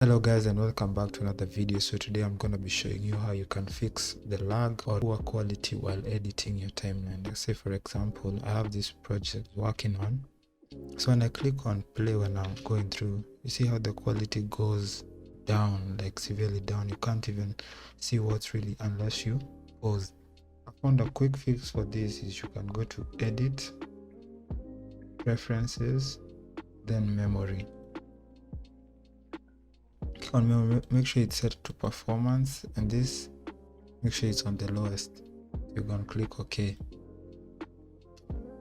Hello guys, and welcome back to another video. So today I'm going to be showing you how you can fix the lag or poor quality while editing your timeline. Let's say for example I have this project working on, so when I click on play, when I'm going through, you see how the quality goes down, like severely down. You can't even see what's really unless you pause. I found a quick fix for this is you can go to edit, preferences, then memory. On memory, make sure it's set to performance, and this make sure it's on the lowest. You're gonna click OK.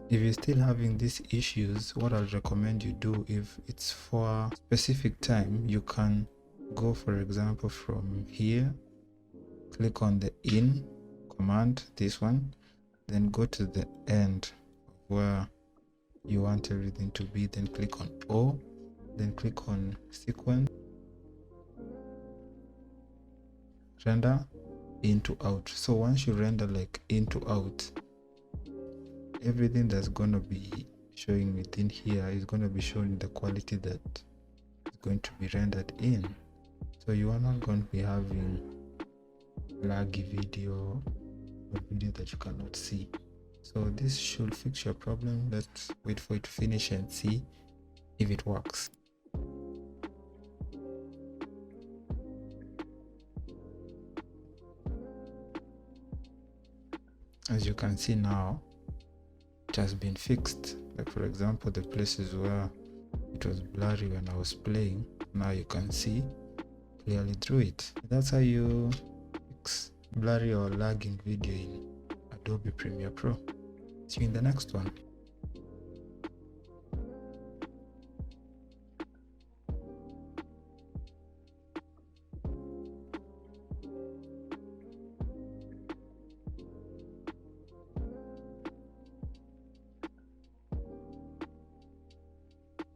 If you're still having these issues, what I'll recommend you do, if it's for a specific time, you can go, for example, from here, click on the in command, this one, then go to the end where you want everything to be, then click on O, then click on sequence, render into out. So once you render like into out, everything that's going to be showing within here is going to be showing the quality that is going to be rendered in. So you are not going to be having laggy video or video that you cannot see. So this should fix your problem. Let's wait for it to finish and see if it works. As you can see now, it has been fixed. Like for example, the places where it was blurry when I was playing, now you can see clearly through it. That's how you fix blurry or lagging video in Adobe Premiere Pro. See you in the next one.